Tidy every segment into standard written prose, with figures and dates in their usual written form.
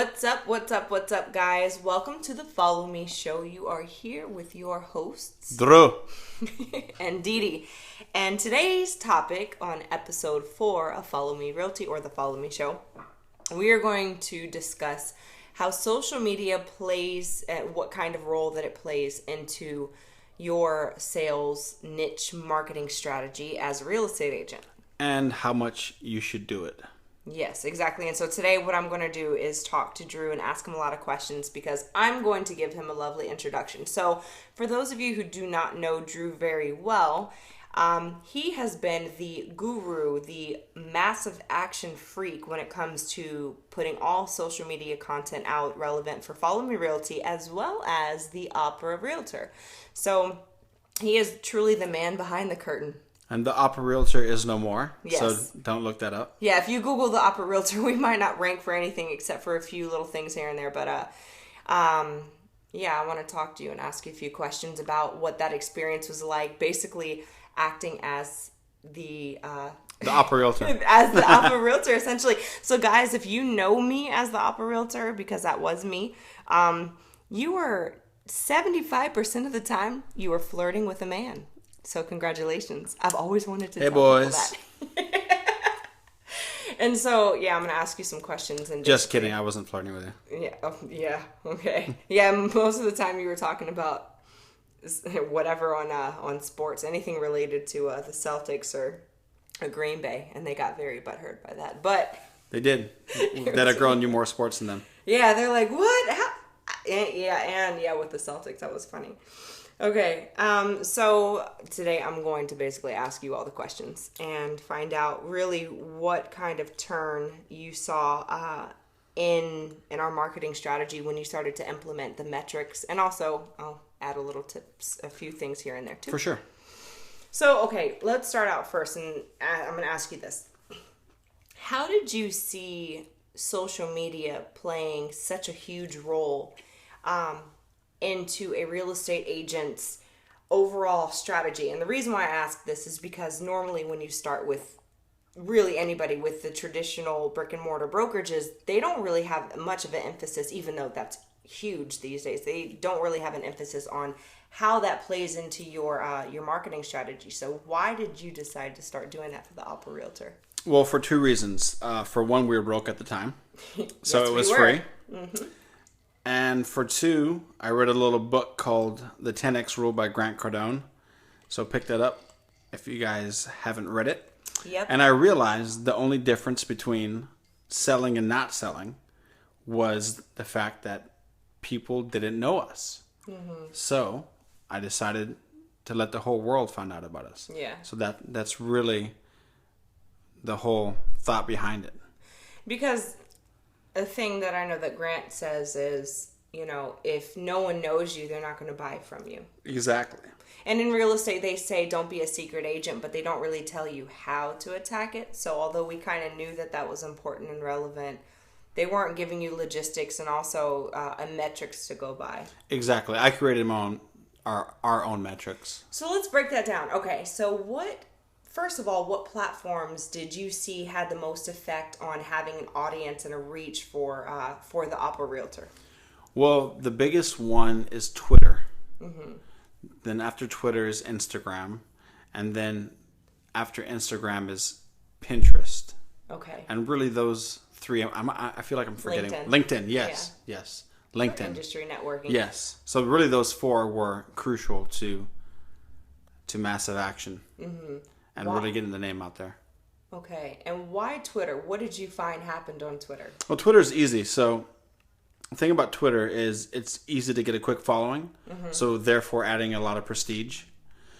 What's up, guys? Welcome to the Follow Me Show. You are here with your hosts, Drew and Didi. And today's topic on episode 4 of Follow Me Realty, or the Follow Me Show, we are going to discuss how social media plays, what kind of role that it plays into your sales niche marketing strategy as a real estate agent. and how much you should do it. Yes, exactly. And so today what I'm going to do is talk to Drew and ask him a lot of questions because I'm going to give him a lovely introduction. So for those of you who do not know Drew very well, he has been the guru, the massive action freak when it comes to putting all social media content out relevant for Follow Me Realty as well as the Opera Realtor. So he is truly the man behind the curtain. And the Opera Realtor is no more, Yes. so don't look that up. Yeah, if you Google the Opera Realtor, we might not rank for anything except for a few little things here and there. But, yeah, I want to talk to you and ask you a few questions about what that experience was like, basically acting as the Opera Realtor. as the Opera Realtor, essentially. So, guys, if you know me as the Opera Realtor, because that was me, you were 75% of the time you were flirting with a man. So congratulations. I've always wanted to tell boys. people that. And so, yeah, I'm going to ask you some questions. And Just kidding, I wasn't flirting with you. Yeah, yeah, okay. Yeah, most of the time you were talking about whatever on sports, anything related to the Celtics or Green Bay, and they got very butthurt by that. But They did. That a girl knew more sports than them. yeah, they're like, what? How? And with the Celtics, that was funny. Okay, so today I'm going to basically ask you all the questions and find out really what kind of turn you saw in our marketing strategy when you started to implement the metrics, and also I'll add a little tips, a few things here and there too. For sure. So, okay, let's start out first, and I'm going to ask you this. How did you see social media playing such a huge role into a real estate agent's overall strategy? And the reason why I ask this is because normally when you start with really anybody with the traditional brick and mortar brokerages, they don't really have much of an emphasis, even though that's huge these days. They don't really have an emphasis on how that plays into your marketing strategy. So why did you decide to start doing that for the Opera Realtor? Well, for two reasons. For one, we were broke at the time, so Yes, it was we were. free. Mm-hmm. And for two, I read a little book called The 10X Rule by Grant Cardone. So pick that up if you guys haven't read it. Yep. And I realized the only difference between selling and not selling was the fact that people didn't know us. Mm-hmm. So I decided to let the whole world find out about us. Yeah. So that's really the whole thought behind it. Because a thing that I know that Grant says is, if no one knows you, they're not going to buy from you. Exactly. And in real estate, they say don't be a secret agent, but they don't really tell you how to attack it. So although we kind of knew that was important and relevant, they weren't giving you logistics and also a metrics to go by. Exactly. I created our own metrics. So let's break that down. Okay, so first of all, what platforms did you see had the most effect on having an audience and a reach for the Opera Realtor? Well, the biggest one is Twitter. Mm-hmm. Then after Twitter is Instagram. And then after Instagram is Pinterest. Okay. And really those three, I feel like I'm forgetting. LinkedIn. Yes. Yeah. Yes. LinkedIn. Industry networking. Yes. So really those four were crucial to massive action. Mm-hmm. And really getting the name out there. Okay. And why Twitter? What did you find happened on Twitter? Well, Twitter's easy. So the thing about Twitter is it's easy to get a quick following. Mm-hmm. So therefore adding a lot of prestige.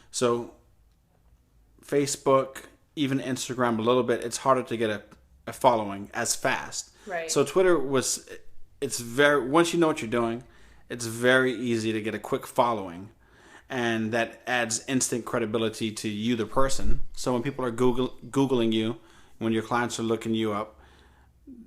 So Facebook, even Instagram a little bit, it's harder to get a following as fast. Right. So Twitter once you know what you're doing, it's very easy to get a quick following. And that adds instant credibility to you, the person. So when people are Googling you, when your clients are looking you up,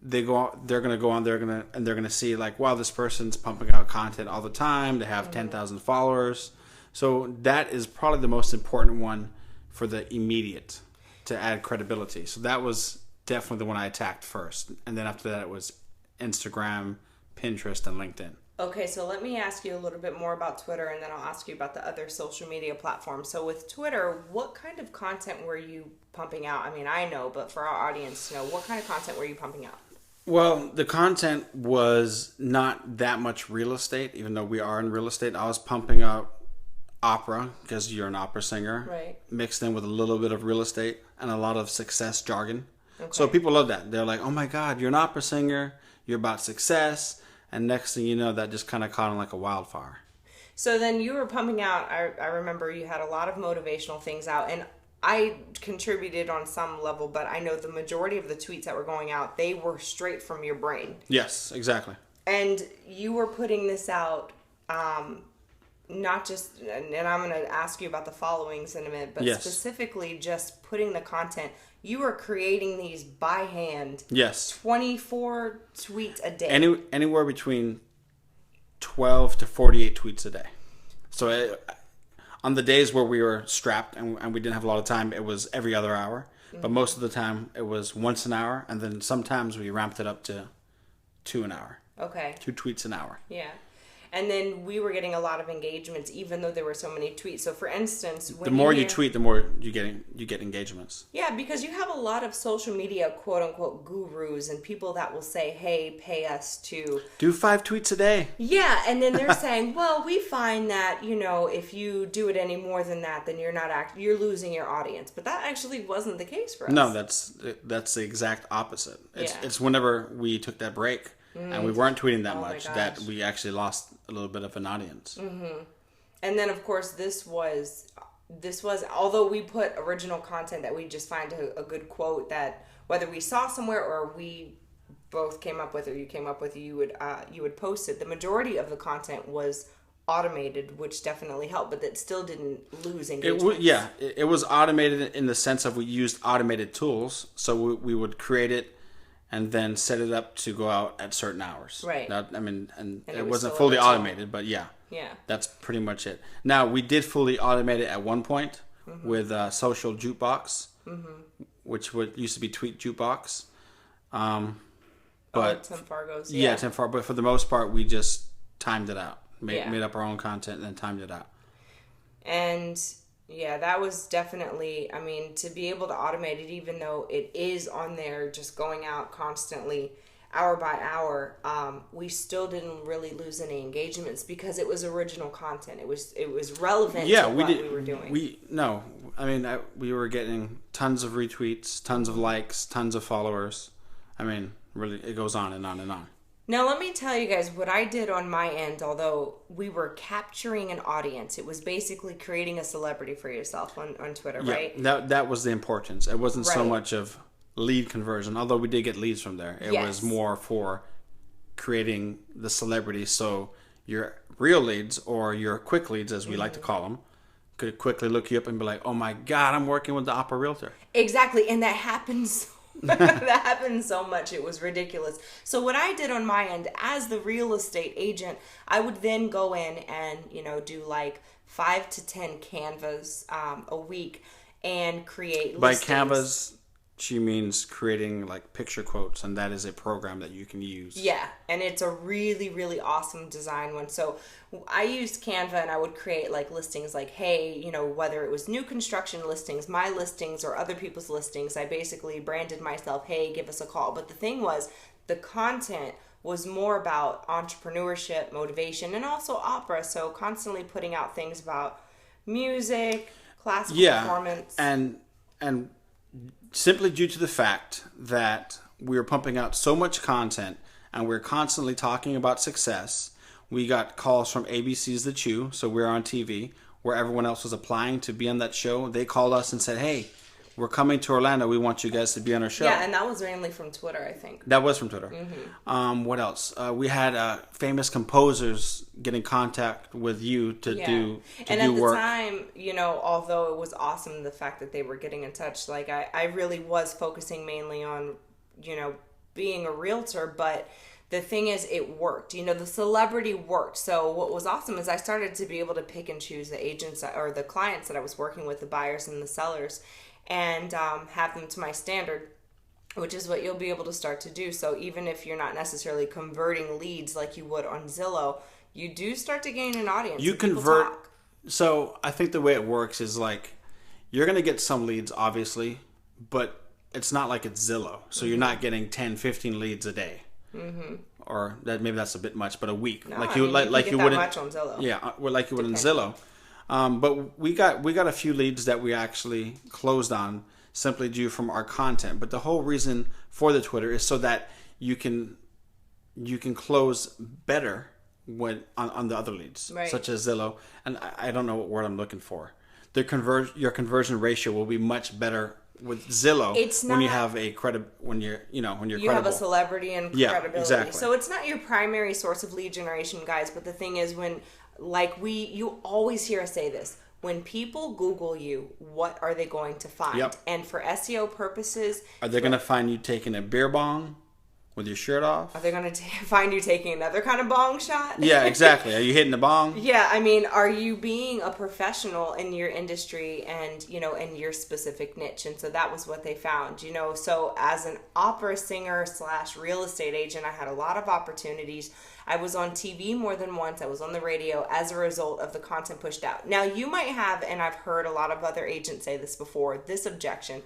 they're going to go on, they're going to see like, wow, this person's pumping out content all the time. They have 10,000 followers. So that is probably the most important one for the immediate to add credibility. So that was definitely the one I attacked first. And then after that, it was Instagram, Pinterest, and LinkedIn. Okay, so let me ask you a little bit more about Twitter, and then I'll ask you about the other social media platforms. So with Twitter, what kind of content were you pumping out? I mean, I know, but for our audience to know, what kind of content were you pumping out? Well, the content was not that much real estate, even though we are in real estate. I was pumping out opera, because you're an opera singer, right, mixed in with a little bit of real estate and a lot of success jargon. Okay. So people love that. They're like, oh my God, you're an opera singer, you're about success. And next thing you know, that just kind of caught on like a wildfire. So then you were pumping out, I remember you had a lot of motivational things out, and I contributed on some level, but I know the majority of the tweets that were going out, they were straight from your brain. Yes, exactly. And you were putting this out, not just, and I'm going to ask you about the followings in a minute, but yes, specifically just putting the content. You were creating these by hand. Yes. 24 tweets a day. Anywhere between 12 to 48 tweets a day. So on the days where we were strapped and we didn't have a lot of time, it was every other hour. Mm-hmm. But most of the time, it was once an hour. And then sometimes we ramped it up to 2 an hour. Okay. 2 tweets an hour. Yeah. And then we were getting a lot of engagements, even though there were so many tweets. So, for instance, when the more you tweet, the more you get engagements. Yeah, because you have a lot of social media quote unquote gurus and people that will say, "Hey, pay us to do 5 tweets a day." Yeah, and then they're saying, "Well, we find that if you do it any more than that, then you're losing your audience." But that actually wasn't the case for us. No, that's the exact opposite. It's whenever we took that break. And we weren't tweeting that much that we actually lost a little bit of an audience. Mm-hmm. And then, of course, this was, although we put original content that we just find a good quote that whether we saw somewhere or we both came up with or you came up with, you would post it. The majority of the content was automated, which definitely helped, but that still didn't lose engagement. It was automated in the sense of we used automated tools. So we would create it and then set it up to go out at certain hours. Right. And it wasn't fully automated, but yeah. That's pretty much it. Now, we did fully automate it at one point with Social Jukebox, which used to be Tweet Jukebox. But Tim Fargo's. Yeah, Tim Fargo. But for the most part, we just timed it out. Made up our own content and then timed it out. And yeah, that was definitely, to be able to automate it, even though it is on there just going out constantly, hour by hour, we still didn't really lose any engagements because it was original content. It was relevant to what we were doing. We were getting tons of retweets, tons of likes, tons of followers. Really, it goes on and on and on. Now, let me tell you guys what I did on my end. Although we were capturing an audience, it was basically creating a celebrity for yourself on Twitter, right? That was the importance. It wasn't so much of lead conversion, although we did get leads from there. It was more for creating the celebrity, so your real leads or your quick leads, as we like to call them, could quickly look you up and be like, "Oh my God, I'm working with the Opera Realtor." Exactly, and that happens. That happened so much, it was ridiculous. So what I did on my end as the real estate agent, I would then go in and do like 5 to 10 canvas a week and create listings. By canvas, she means creating like picture quotes, and that is a program that you can use. Yeah, and it's a really, really awesome design one. So I used Canva, and I would create like listings like, hey, whether it was new construction listings, my listings, or other people's listings, I basically branded myself, hey, give us a call. But the thing was, the content was more about entrepreneurship, motivation, and also opera. So constantly putting out things about music, classical performance. And simply due to the fact that we were pumping out so much content and we're constantly talking about success, we got calls from ABC's The Chew, so we're on TV, where everyone else was applying to be on that show. They called us and said, "Hey, we're coming to Orlando. We want you guys to be on our show." Yeah, and that was mainly from Twitter, I think. That was from Twitter. Mm-hmm. What else? We had famous composers get in contact with you to do work. And at the time, although it was awesome, the fact that they were getting in touch, like I really was focusing mainly on, being a realtor, but the thing is, it worked. The celebrity worked. So what was awesome is I started to be able to pick and choose the agents or the clients that I was working with, the buyers and the sellers, and have them to my standard. which is what you'll be able to start to do. So even if you're not necessarily converting leads like you would on Zillow, you do start to gain an audience. You convert. So I think the way it works is like you're going to get some leads, obviously, but it's not like it's Zillow. So you're not getting 10, 15 leads a day. Or that maybe that's a bit much, but a week. No, like you wouldn't much on Zillow. Yeah, like you would in Zillow. But we got a few leads that we actually closed on simply due from our content. But the whole reason for the Twitter is so that you can close better when on the other leads, right, such as Zillow. And I don't know what word I'm looking for. Your conversion ratio will be much better with Zillow when you have when you're credible. Have a celebrity and credibility. Exactly. So it's not your primary source of lead generation, guys. But the thing is, you always hear us say this. When people Google you, what are they going to find? Yep. And for SEO purposes, are they going to find you taking a beer bong with your shirt off? Are they going to find you taking another kind of bong shot? Yeah, exactly. Are you hitting the bong? Yeah, I mean, are you being a professional in your industry and, in your specific niche? And so that was what they found, So as an opera singer / real estate agent, I had a lot of opportunities. I was on TV more than once. I was on the radio as a result of the content pushed out. Now, you might have, and I've heard a lot of other agents say this before, this objection.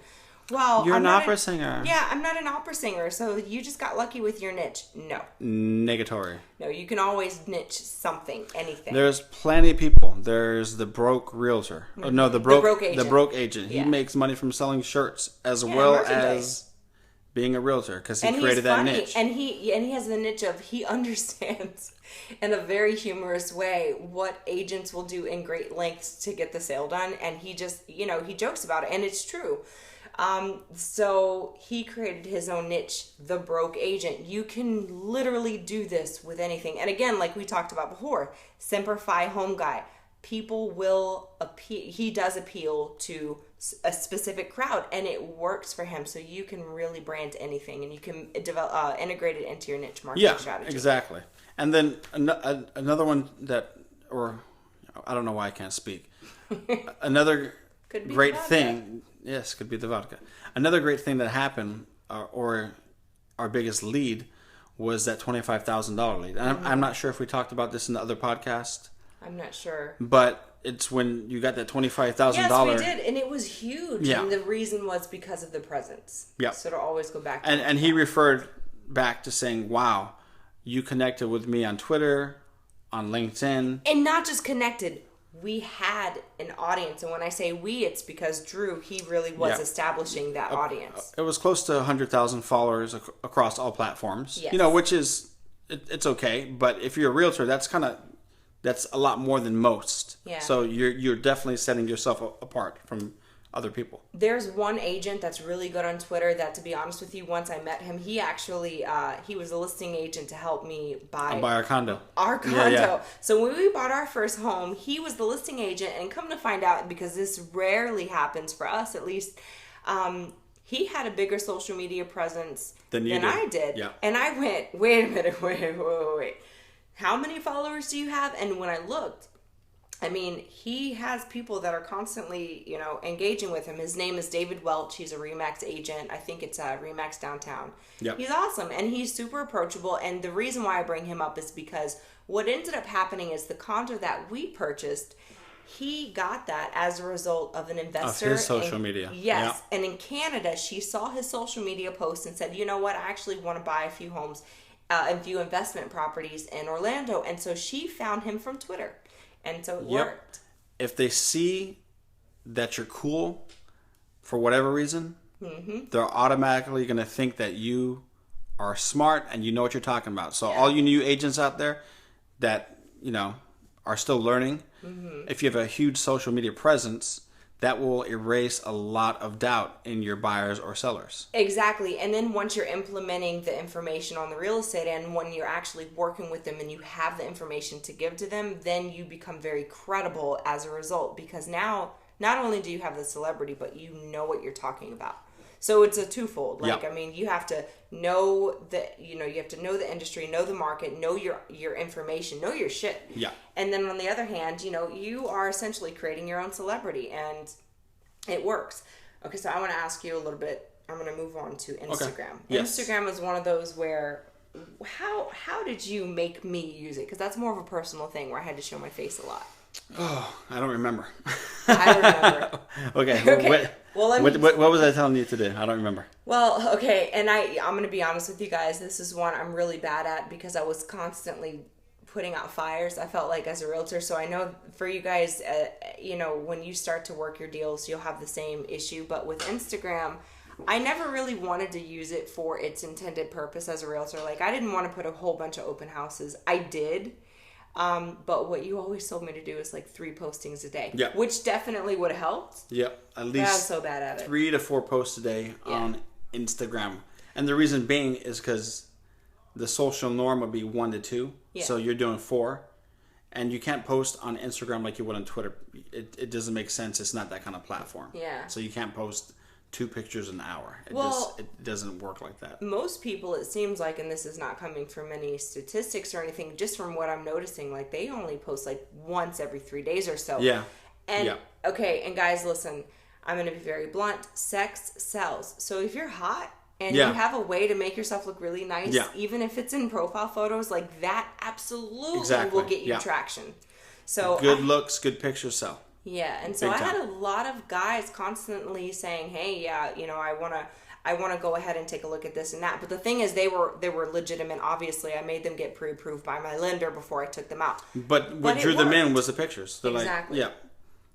Well, you're an opera singer. Yeah, I'm not an opera singer, so you just got lucky with your niche. No. Negatory. No, you can always niche something, anything. There's plenty of people. There's the broke realtor. Mm-hmm. Oh, no, the broke agent. The broke agent. Yeah. He makes money from selling shirts as well as being a realtor because he created that niche. And he has the niche of he understands in a very humorous way what agents will do in great lengths to get the sale done, and he just he jokes about it, and it's true. So he created his own niche, the broke agent. You can literally do this with anything. And again, like we talked about before, Semper Fi home guy. People will appeal. He does appeal to a specific crowd, and it works for him. So you can really brand anything, and you can integrate it into your niche marketing strategy. Yeah, exactly. And then another one or I don't know why I can't speak. Another great thing. Yes, could be the vodka. Another great thing that happened, or our biggest lead, was that $25,000 lead. And I'm not sure if we talked about this in the other podcast. I'm not sure. But it's when you got that $25,000. Yes, we did, and it was huge. Yeah. And the reason was because of the presence. Yeah. So it'll always go back to and he referred back to saying, wow, you connected with me on Twitter, on LinkedIn. And not just connected. We had an audience, and when I say we, it's because Drew, he really was establishing that audience. It was close to 100,000 followers across all platforms. Yes. Which is it's okay, but if you're a realtor, that's a lot more than most. Yeah. So you're definitely setting yourself apart from other people. There's one agent that's really good on Twitter that, to be honest with you, once I met him, he actually he was a listing agent to help me buy our condo. Yeah. So when we bought our first home, he was the listing agent, and come to find out, because this rarely happens for us at least, he had a bigger social media presence than I did. Yeah. And I went, wait a minute, wait. How many followers do you have? And when I looked, I mean, he has people that are constantly, engaging with him. His name is David Welch. He's a RE/MAX agent. I think it's RE/MAX downtown. Yep. He's awesome, and he's super approachable. And the reason why I bring him up is because what ended up happening is the condo that we purchased, he got that as a result of an investor. Of his social media. Yes. Yep. And in Canada, she saw his social media post and said, you know what, I actually want to buy a few homes and few investment properties in Orlando. And so she found him from Twitter. And so it worked. If they see that you're cool for whatever reason, they're automatically going to think that you are smart and you know what you're talking about. So all you new agents out there that, are still learning, if you have a huge social media presence, that will erase a lot of doubt in your buyers or sellers. Exactly. And then once you're implementing the information on the real estate end, when you're actually working with them and you have the information to give to them, then you become very credible as a result, because now not only do you have the celebrity, but you know what you're talking about. So it's a twofold. I mean, you have to know you have to know the industry, know the market, know your information, know your shit. Yeah. And then on the other hand, you are essentially creating your own celebrity, and it works. Okay, so I want to ask you a little bit I'm gonna move on to Instagram. Okay. Yes. Instagram is one of those where how did you make me use it? Because that's more of a personal thing where I had to show my face a lot. Oh, I don't remember. I remember. Okay. Okay. What was I telling you to do? I don't remember. Well, okay, and I'm going to be honest with you guys. This is one I'm really bad at because I was constantly putting out fires, I felt like, as a realtor. So I know for you guys, when you start to work your deals, you'll have the same issue. But with Instagram, I never really wanted to use it for its intended purpose as a realtor. Like, I didn't want to put a whole bunch of open houses. I did. But what you always told me to do is like 3 postings a day. Yeah. Which definitely would have helped. Yep. At least but I was so bad at it. 3 to 4 posts a day on Instagram. And the reason being is because the social norm would be 1 to 2. Yeah. So you're doing 4. And you can't post on Instagram like you would on Twitter. It doesn't make sense. It's not that kind of platform. Yeah. So you can't post 2 pictures an hour. It doesn't work like that. Most people, it seems like, and this is not coming from any statistics or anything, just from what I'm noticing, like they only post like once every 3 days or so. Yeah. And okay, and guys, listen, I'm going to be very blunt. Sex sells. So if you're hot and you have a way to make yourself look really nice, even if it's in profile photos, like that absolutely will get you traction. So good looks, good pictures sell. Yeah, and so I had a lot of guys constantly saying, "Hey, I want to go ahead and take a look at this and that." But the thing is, they were legitimate. Obviously, I made them get pre-approved by my lender before I took them out. But what drew them in was the pictures. They're exactly. Like,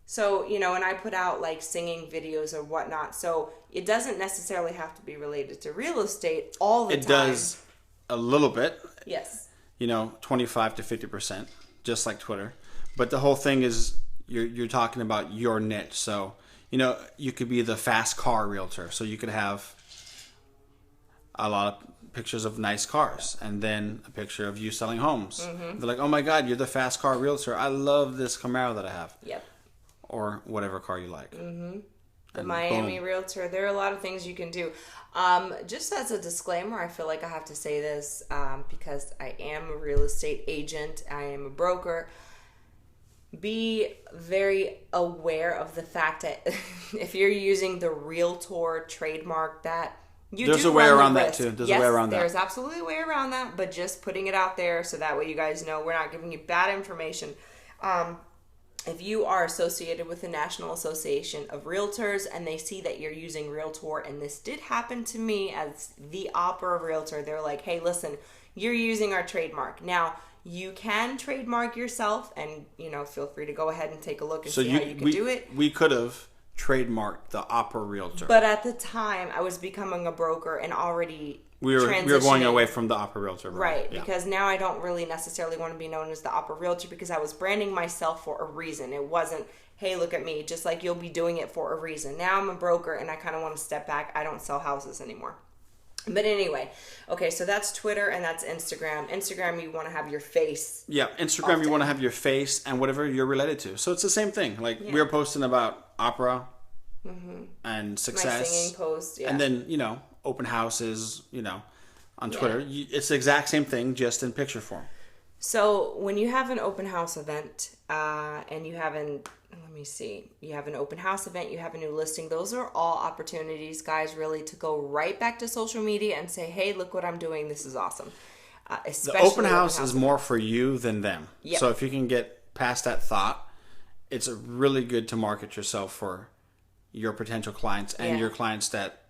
So, and I put out like singing videos or whatnot. So it doesn't necessarily have to be related to real estate all the time. It does a little bit. Yes. 25 to 50%, just like Twitter. But the whole thing is, you're talking about your niche. So, you could be the fast car realtor. So you could have a lot of pictures of nice cars and then a picture of you selling homes. Mm-hmm. They're like, oh my God, you're the fast car realtor. I love this Camaro that I have. Yep. Or whatever car you like. Mm-hmm. The Miami realtor. There are a lot of things you can do. Just as a disclaimer, I feel like I have to say this because I am a real estate agent. I am a broker. Be very aware of the fact that if you're using the realtor trademark, that there's a way around that too. There's a way around that. There's absolutely a way around that, but just putting it out there so that way you guys know we're not giving you bad information. If you are associated with the National Association of Realtors and they see that you're using Realtor, and this did happen to me as the opera realtor, they're like, hey, listen, you're using our trademark. Now, you can trademark yourself and, feel free to go ahead and take a look and see how you can do it. We could have trademarked the opera realtor. But at the time, I was becoming a broker and already we were going away from the opera realtor. Right, because now I don't really necessarily want to be known as the opera realtor because I was branding myself for a reason. It wasn't, hey, look at me, just like you'll be doing it for a reason. Now I'm a broker and I kind of want to step back. I don't sell houses anymore. But anyway, okay, so that's Twitter and that's Instagram. Instagram, you want to have your face. Yeah, Instagram, you want to have your face and whatever you're related to. So it's the same thing. Like, we're posting about opera and success. My singing post, And then, open houses, on Twitter. It's the exact same thing, just in picture form. So when you have an open house event and you have an open house event, you have a new listing, those are all opportunities, guys, really to go right back to social media and say, hey, look what I'm doing. This is awesome. The open house is more for you than them. Yep. So if you can get past that thought, it's really good to market yourself for your potential clients and your clients that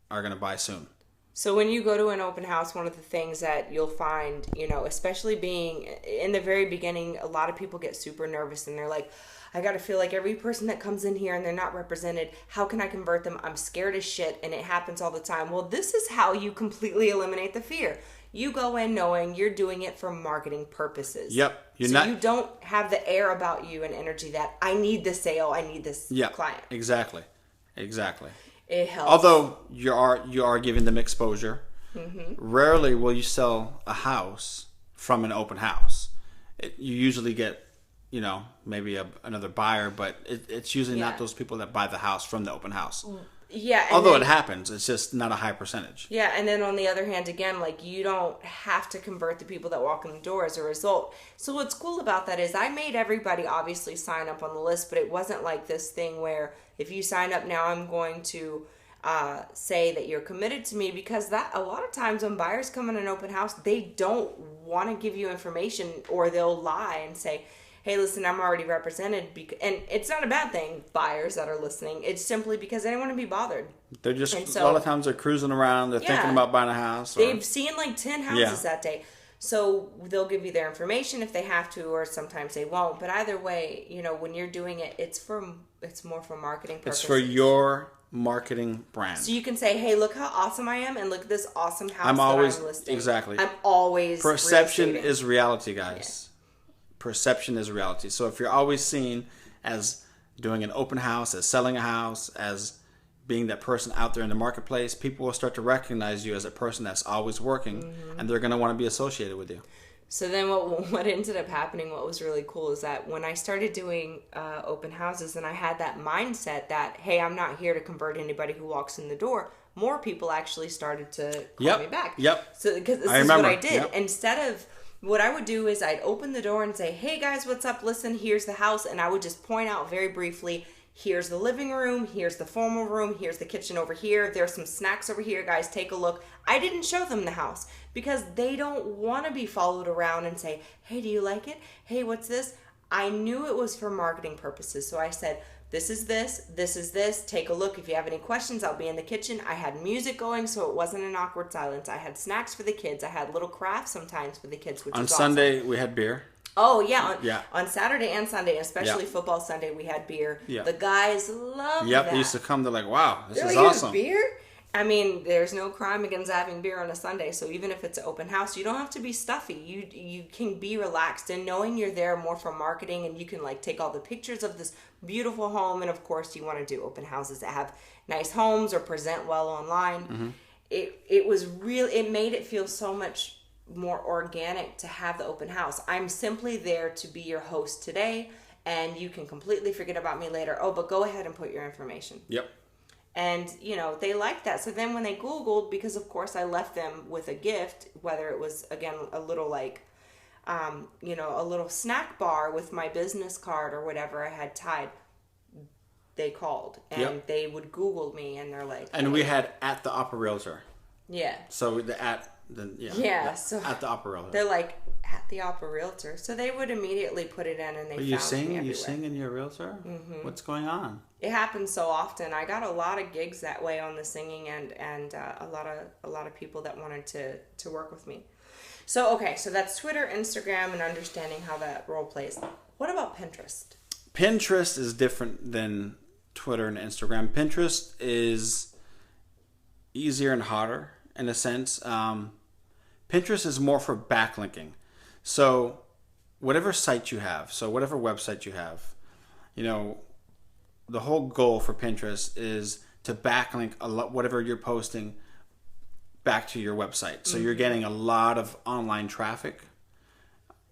are going to buy soon. So when you go to an open house, one of the things that you'll find, especially being in the very beginning, a lot of people get super nervous and they're like, I got to feel like every person that comes in here and they're not represented, how can I convert them? I'm scared as shit and it happens all the time. Well, this is how you completely eliminate the fear. You go in knowing you're doing it for marketing purposes. Yep. You don't have the air about you and energy that I need this sale, I need this client. Exactly. It helps. Although you are giving them exposure. Mm-hmm. Rarely will you sell a house from an open house. You usually get, maybe another buyer, but it's usually not those people that buy the house from the open house. Yeah. Although it happens, it's just not a high percentage. Yeah, and then on the other hand, again, like you don't have to convert the people that walk in the door as a result. So what's cool about that is I made everybody obviously sign up on the list, but it wasn't like this thing where if you sign up now, I'm going to say that you're committed to me, because that a lot of times when buyers come in an open house, they don't want to give you information, or they'll lie and say, hey, listen, I'm already represented. And it's not a bad thing, buyers that are listening. It's simply because they don't want to be bothered. They're just, a lot of times they're cruising around. They're thinking about buying a house. They've seen like 10 houses that day. So they'll give you their information if they have to, or sometimes they won't. But either way, when you're doing it, it's more for marketing purposes. It's for your marketing brand. So you can say, hey, look how awesome I am, and look at this awesome house that I'm listing. Exactly. I'm always Perception is reality, guys. Yeah. Perception is reality. So if you're always seen as doing an open house, as selling a house, as being that person out there in the marketplace, people will start to recognize you as a person that's always working, and they're going to want to be associated with you. So then what ended up happening, what was really cool, is that when I started doing open houses, and I had that mindset that, hey, I'm not here to convert anybody who walks in the door, more people actually started to call me back. So because this is what I did. Instead of, what I would do is I'd open the door and say, hey guys, what's up? Listen, here's the house. And I would just point out very briefly, here's the living room, here's the formal room, here's the kitchen over here, there's some snacks over here, guys, take a look. I didn't show them the house because they don't want to be followed around and say, hey, do you like it? Hey, what's this? I knew it was for marketing purposes. So I said, this is this, take a look. If you have any questions, I'll be in the kitchen. I had music going, so it wasn't an awkward silence. I had snacks for the kids. I had little crafts sometimes for the kids, which was awesome. On Sunday, we had beer. Oh, yeah. On Saturday and Sunday, especially football Sunday, we had beer. Yeah. The guys loved that. They used to come. They're like, wow, this is awesome. Beer? I mean, there's no crime against having beer on a Sunday, so even if it's an open house, you don't have to be stuffy. You can be relaxed, and knowing you're there more for marketing, and you can take all the pictures of this beautiful home, and of course you want to do open houses that have nice homes or present well online. It made it feel so much more organic to have the open house. I'm simply there to be your host today, and you can completely forget about me later. Oh, but go ahead and put your information. Yep. And, they liked that. So then when they Googled, because of course I left them with a gift, whether it was, again, a little a little snack bar with my business card or whatever I had tied, they called. And they would Google me, and they're like... And we had at the Opera Realtor. Yeah. So so at the Opera Realtor. They're like, at the Opera Realtor. So they would immediately put it in, and they found me everywhere. You sing in your realtor? Mm-hmm. What's going on? It happens so often. I got a lot of gigs that way on the singing, and a lot of people that wanted to work with me. So that's Twitter, Instagram, and understanding how that role plays. What about Pinterest? Pinterest is different than Twitter and Instagram. Pinterest is easier and harder in a sense. Pinterest is more for backlinking. So whatever site you have, whatever website you have, the whole goal for Pinterest is to backlink whatever you're posting back to your website. So you're getting a lot of online traffic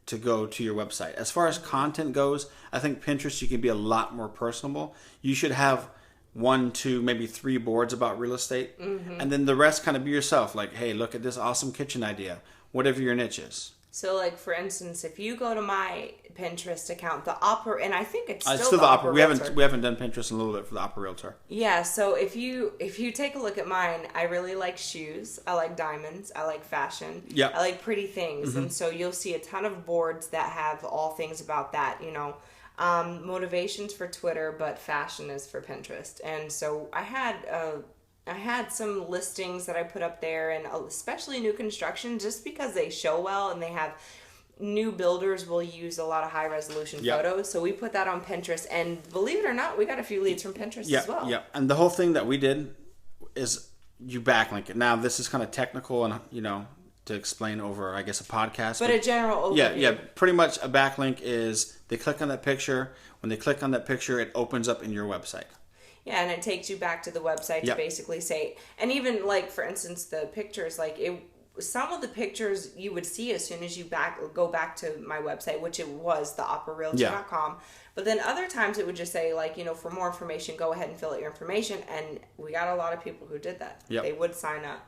to go to your website. As far as content goes, I think Pinterest, you can be a lot more personable. You should have 1, 2, maybe 3 boards about real estate. And then the rest kind of be yourself. Like, hey, look at this awesome kitchen idea. Whatever your niche is. So, for instance, if you go to my Pinterest account, the Opera, and I think it's still the Opera Realtor. We haven't done Pinterest in a little bit for the Opera Realtor. Yeah, so if you take a look at mine, I really like shoes. I like diamonds. I like fashion. Yep. I like pretty things. And so you'll see a ton of boards that have all things about that, motivations for Twitter, but fashion is for Pinterest. And so I had some listings that I put up there, and especially new construction, just because they show well, and they have new builders will use a lot of high resolution photos. So we put that on Pinterest, and believe it or not, we got a few leads from Pinterest as well. Yeah, and the whole thing that we did is you backlink it. Now this is kind of technical, and to explain over, I guess, a podcast. But a general overview. Yeah. Pretty much a backlink is they click on that picture. When they click on that picture, it opens up in your website. Yeah, and it takes you back to the website to basically say, and even for instance, the pictures, some of the pictures you would see as soon as you go back to my website, which it was theoperarealtor.com. But then other times it would just say for more information, go ahead and fill out your information. And we got a lot of people who did that. Yep. They would sign up.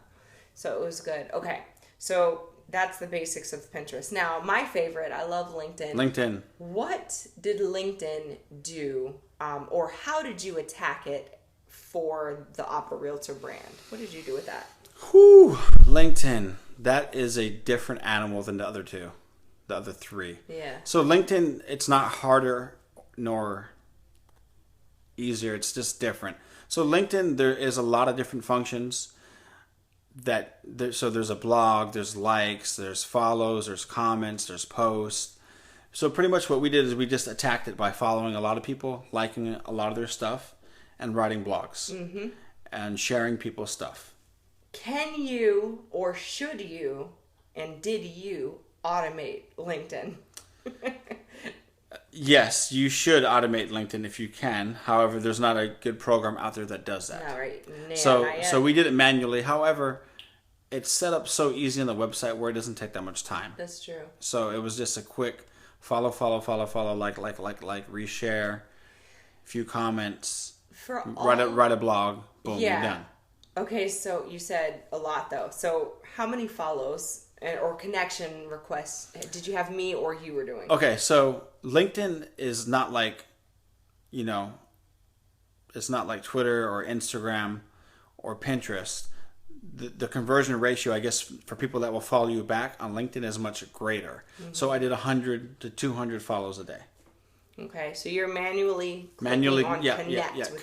So it was good. Okay. So that's the basics of Pinterest. Now, my favorite, I love LinkedIn. What did LinkedIn do, or how did you attack it for the Opera Realtor brand. What did you do with that? Whew, LinkedIn. That is a different animal than the other two, the other three. Yeah. So LinkedIn, it's not harder nor easier. It's just different. So LinkedIn, there is a lot of different functions so there's a blog, there's likes, there's follows, there's comments, there's posts. So pretty much what we did is we just attacked it by following a lot of people, liking a lot of their stuff, and writing blogs and sharing people's stuff. Can you, or should you, and did you automate LinkedIn? Yes, you should automate LinkedIn if you can. However, there's not a good program out there that does that. All right. Nah, So we did it manually. However, it's set up so easy on the website where it doesn't take that much time. That's true. So it was just a quick follow, like, reshare, few comments, write a blog, boom, you're done. Okay, so you said a lot though. So how many follows or connection requests did you have me or you were doing? Okay, so LinkedIn is not like, it's not like Twitter or Instagram or Pinterest. The conversion ratio, I guess, for people that will follow you back on LinkedIn is much greater. Mm-hmm. So I did 100 to 200 follows a day. Okay, so you're manually connect with these other people.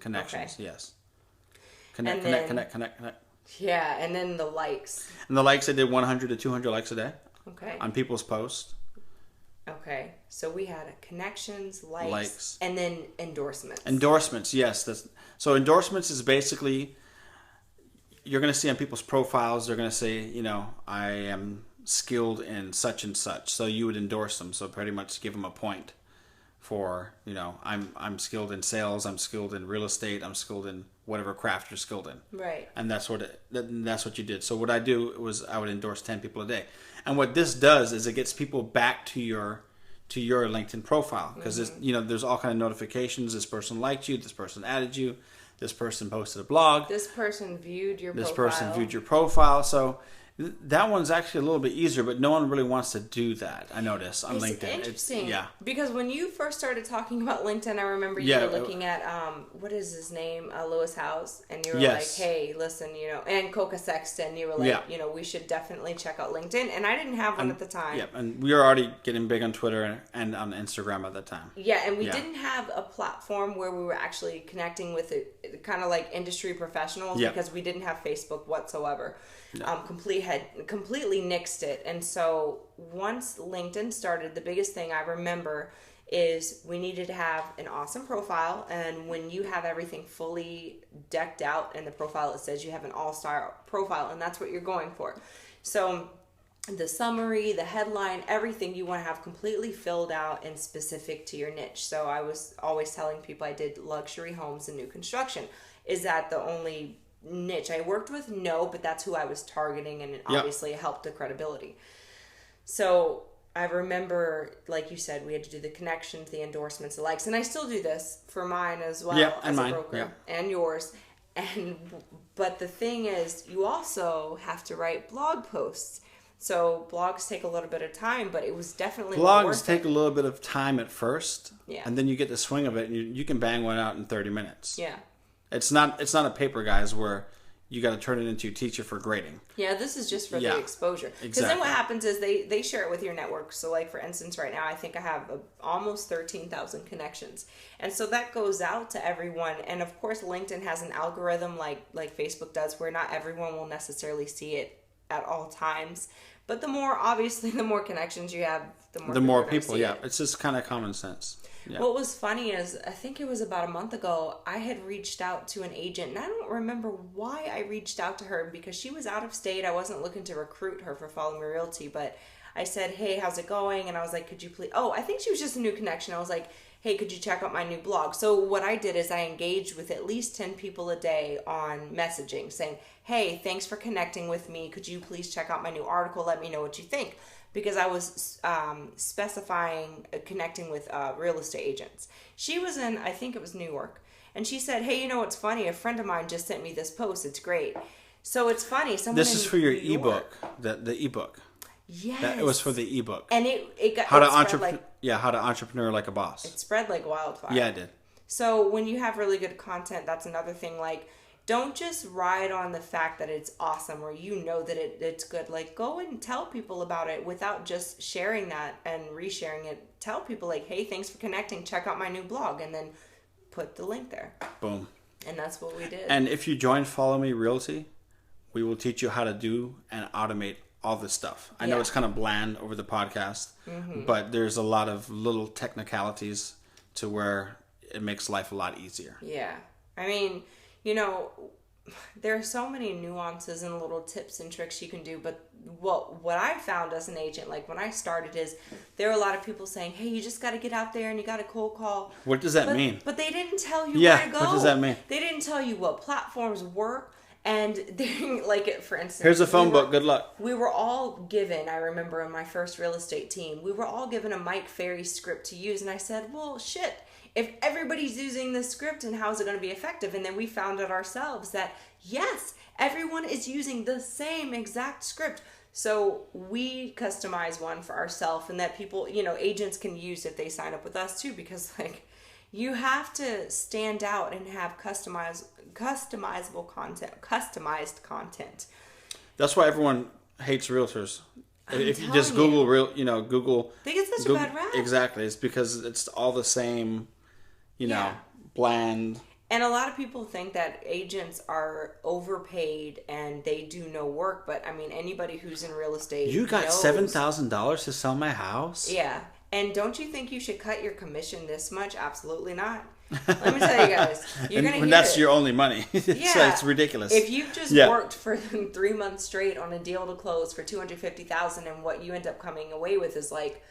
Connections, okay. Yes. Connect. Yeah, and then the likes. And the likes, I did 100 to 200 likes a day. Okay. On people's posts. Okay, so we had connections, likes, and then endorsements. Endorsements, yes. So endorsements is basically, you're going to see on people's profiles, they're going to say, I am skilled in such and such. So you would endorse them. So pretty much give them a point for, I'm skilled in sales, I'm skilled in real estate, I'm skilled in whatever craft you're skilled in. Right. And that's what you did. So what I do was I would endorse 10 people a day. And what this does is it gets people back to your LinkedIn profile because there's all kind of notifications. This person liked you, this person added you, this person posted a blog, this person viewed your profile. So that one's actually a little bit easier, but no one really wants to do that. I notice on LinkedIn. Interesting. Because when you first started talking about LinkedIn, I remember you were looking at what is his name, Lewis Howes, and you were like, "Hey, listen, and Coca Sexton, you were like, we should definitely check out LinkedIn." And I didn't have one at the time. Yeah, and we were already getting big on Twitter and on Instagram at the time. Yeah, and we didn't have a platform where we were actually connecting with kind of like industry professionals because we didn't have Facebook whatsoever. No. Completely nixed it. And so once LinkedIn started, the biggest thing I remember is we needed to have an awesome profile. And when you have everything fully decked out in the profile, it says you have an all-star profile, and that's what you're going for. So the summary, the headline, everything you want to have completely filled out and specific to your niche. So I was always telling people I did luxury homes and new construction. Is that the only niche I worked with? No, but that's who I was targeting, and obviously it helped the credibility. So I remember, like you said, we had to do the connections, the endorsements, the likes, and I still do this for mine as well as a broker and yours. But the thing is, you also have to write blog posts. So blogs take a little bit of time, but it was definitely blogs take a little bit of time at first, and then you get the swing of it, and you can bang one out in 30 minutes. Yeah. It's not a paper, guys, where you got to turn it into a teacher for grading. Yeah, this is just for the exposure. Because then what happens is they share it with your network. So, like, for instance, right now, I think I have almost 13,000 connections. And so that goes out to everyone. And, of course, LinkedIn has an algorithm like Facebook does where not everyone will necessarily see it at all times. But the more connections you have, the more people. Yeah, it's just kind of common sense. Yeah. What was funny is, I think it was about a month ago, I had reached out to an agent, and I don't remember why I reached out to her, because she was out of state. I wasn't looking to recruit her for Follow Me Realty, but I said, "Hey, how's it going?" And I was like, "Could you please..." Oh, I think she was just a new connection. I was like, "Hey, could you check out my new blog?" So what I did is I engaged with at least 10 people a day on messaging saying, "Hey, thanks for connecting with me. Could you please check out my new article? Let me know what you think." Because I was specifying connecting with real estate agents. She was in, I think it was New York. And she said, "Hey, you know what's funny? A friend of mine just sent me this post. It's great." So it's funny. This is for your ebook, the ebook. Yes. It was for the ebook. And it got... How to entrepreneur like a boss. It spread like wildfire. Yeah, it did. So when you have really good content, that's another thing. Like, don't just ride on the fact that it's awesome or you know that it's good. Like, go and tell people about it without just sharing that and resharing it. Tell people, like, hey, thanks for connecting. Check out my new blog. And then put the link there. Boom. And that's what we did. And if you join Follow Me Realty, we will teach you how to do and automate all this stuff. I know it's kind of bland over the podcast, but there's a lot of little technicalities to where it makes life a lot easier. Yeah. I mean, you know, there are so many nuances and little tips and tricks you can do, but what I found as an agent, like when I started, is there are a lot of people saying, hey, you just got to get out there and you got to cold call. What does that mean? But they didn't tell you where to go. What does that mean? They didn't tell you what platforms work. And they, like, for instance, here's a phone book. Good luck. We were all given, I remember in my first real estate team, we were all given a Mike Ferry script to use. And I said, well, shit. If everybody's using this script, and how is it going to be effective? And then we found out ourselves that, yes, everyone is using the same exact script. So we customize one for ourselves, and that people, you know, agents can use if they sign up with us too, because, like, you have to stand out and have customizable content, customized content. That's why everyone hates realtors. If you just Google Google. They get such a bad rap. Exactly. It's because it's all the same, bland. And a lot of people think that agents are overpaid and they do no work. But, I mean, anybody who's in real estate You got knows. $7,000 to sell my house? Yeah. And don't you think you should cut your commission this much? Absolutely not. Let me tell you guys. You're going to hear that's it. your only money. It's ridiculous. If you've just worked for 3 months straight on a deal to close for $250,000, and what you end up coming away with is like,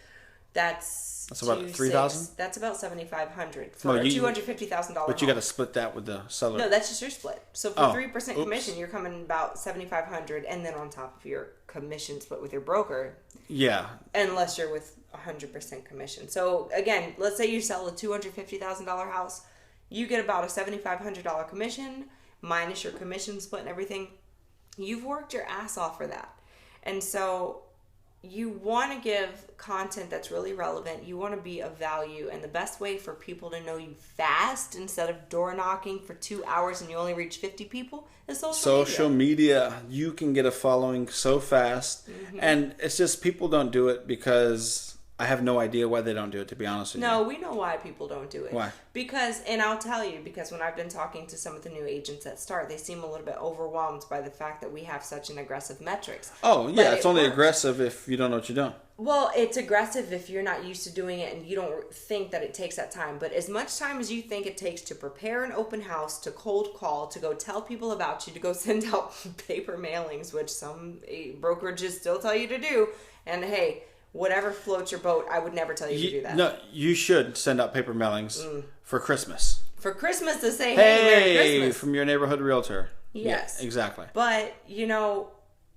that's about $3,000. That's about $7,500 for a $250,000. But you got to split that with the seller. No, that's just your split. So for 3% commission, you're coming about $7,500, and then on top of your commission split with your broker. Yeah. Unless you're with 100% commission. So again, let's say you sell a $250,000 house, you get about a $7,500 commission minus your commission split and everything. You've worked your ass off for that. And so you want to give content that's really relevant. You want to be of value. And the best way for people to know you fast, instead of door knocking for 2 hours and you only reach 50 people, is social media. You can get a following so fast. Mm-hmm. And it's just people don't do it because I have no idea why they don't do it, to be honest with you. No, we know why people don't do it. Why? Because, and I'll tell you, because when I've been talking to some of the new agents that start, they seem a little bit overwhelmed by the fact that we have such an aggressive metrics. Oh, yeah, it's only aggressive if you don't know what you're doing. Well, it's aggressive if you're not used to doing it and you don't think that it takes that time. But as much time as you think it takes to prepare an open house, to cold call, to go tell people about you, to go send out paper mailings, which some brokerages still tell you to do, and hey, whatever floats your boat, I would never tell you to do that. No, you should send out paper mailings for Christmas. For Christmas to say, hey, Merry Christmas. From your neighborhood realtor. Yes. Yeah, exactly. But, you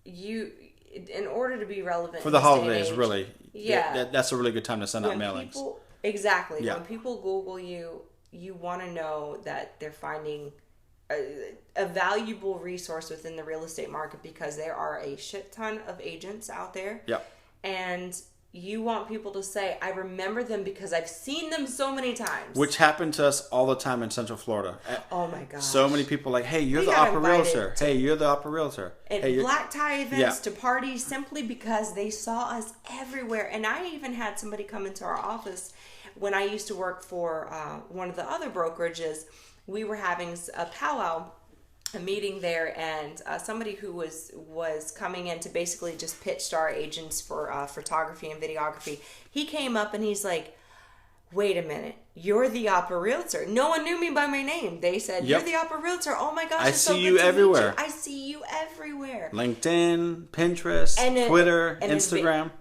in order to be relevant for the holidays, age, really. Yeah. That's a really good time to send out mailings. Exactly. Yeah. When people Google you, you want to know that they're finding a valuable resource within the real estate market, because there are a shit ton of agents out there. Yep. And you want people to say, I remember them because I've seen them so many times. Which happened to us all the time in Central Florida. Oh my gosh. So many people like, hey, you're the opera realtor. Hey, you're the opera realtor. At black tie events, to parties, simply because they saw us everywhere. And I even had somebody come into our office when I used to work for one of the other brokerages. We were having a powwow, a meeting there, and somebody who was coming in to basically just pitch to our agents for photography and videography. He came up and he's like, wait a minute, you're the opera realtor. No one knew me by my name. They said, you're the opera realtor. Oh my gosh, I it's so see good you to everywhere. meet you. I see you everywhere. LinkedIn, Pinterest, Twitter, Instagram.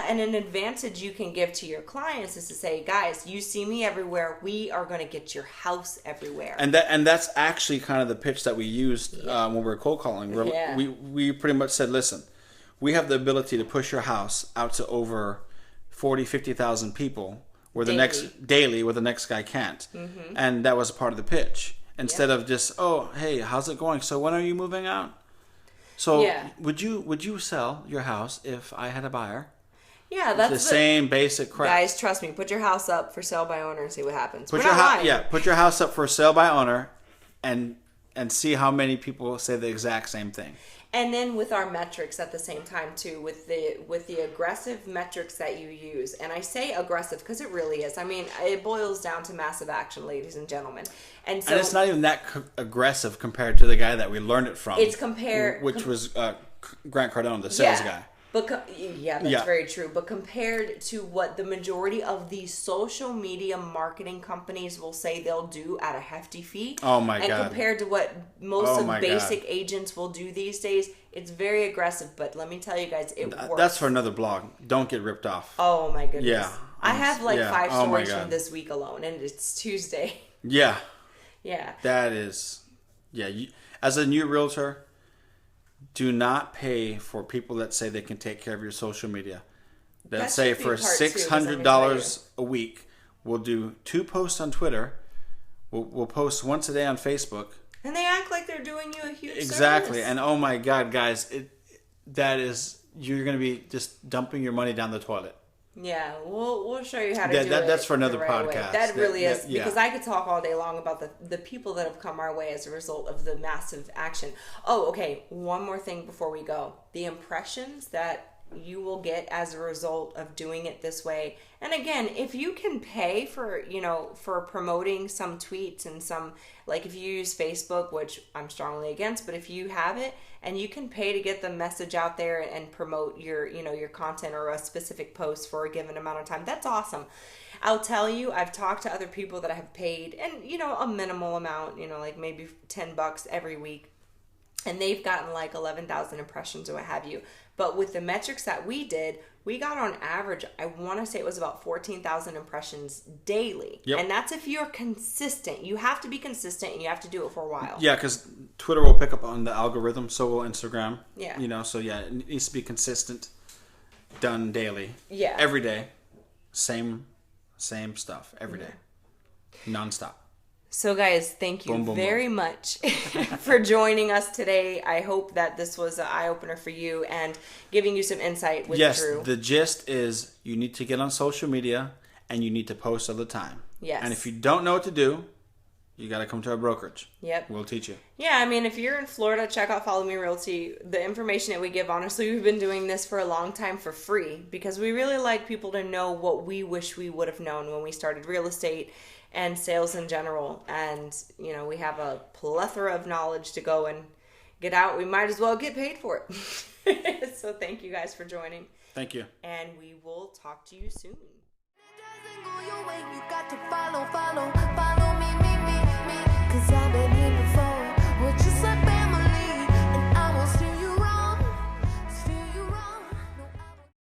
And an advantage you can give to your clients is to say, guys, you see me everywhere. We are going to get your house everywhere. And that's actually kind of the pitch that we used when we were cold calling. We pretty much said, listen, we have the ability to push your house out to over 40, 50,000 people. Where the next guy can't. Mm-hmm. And that was a part of the pitch. Instead of just, oh, hey, how's it going? So when are you moving out? So would you sell your house if I had a buyer? Yeah, that's the same basic crap. Guys, trust me. Put your house up for sale by owner and see what happens. Put your house up for sale by owner, and see how many people say the exact same thing. And then with our metrics at the same time too, with the aggressive metrics that you use, and I say aggressive because it really is. I mean, it boils down to massive action, ladies and gentlemen. And so, and it's not even that aggressive compared to the guy that we learned it from. It's which was Grant Cardone, the sales guy. But that's very true. But compared to what the majority of these social media marketing companies will say they'll do at a hefty fee, and compared to what most of basic agents will do these days, it's very aggressive. But let me tell you guys, it works. That's for another blog. Don't get ripped off. Oh my goodness! Yeah, I have 5 stories from this week alone, and it's Tuesday. Yeah. Yeah. That is, as a new realtor, do not pay for people that say they can take care of your social media. That say for $600 a week, we'll do 2 posts on Twitter. We'll post once a day on Facebook. And they act like they're doing you a huge Exactly. service. And oh my God, guys, you're going to be just dumping your money down the toilet. Yeah, we'll show you how to do it. That's for another the right podcast. Way. That really is, because I could talk all day long about the people that have come our way as a result of the massive action. Oh, okay. One more thing before we go. The impressions that you will get as a result of doing it this way. And again, if you can pay for promoting some tweets and some, like if you use Facebook, which I'm strongly against, but if you have it and you can pay to get the message out there and promote your content or a specific post for a given amount of time, that's awesome. I'll tell you, I've talked to other people that have paid and, a minimal amount, like maybe $10 every week. And they've gotten like 11,000 impressions or what have you. But with the metrics that we did, we got on average, I want to say it was about 14,000 impressions daily. Yep. And that's if you're consistent. You have to be consistent and you have to do it for a while. Yeah, because Twitter will pick up on the algorithm, so will Instagram. Yeah. It needs to be consistent, done daily. Yeah. Every day. Same stuff every day. Nonstop. So guys, thank you very much for joining us today. I hope that this was an eye-opener for you and giving you some insight with Drew. Yes, the gist is you need to get on social media and you need to post all the time. Yes. And if you don't know what to do, you got to come to our brokerage. Yep. We'll teach you. Yeah, I mean, if you're in Florida, check out Follow Me Realty. The information that we give, honestly, we've been doing this for a long time for free because we really like people to know what we wish we would have known when we started real estate and sales in general. And, we have a plethora of knowledge to go and get out. We might as well get paid for it. So thank you guys for joining. Thank you. And we will talk to you soon. It doesn't go your way, you got to follow.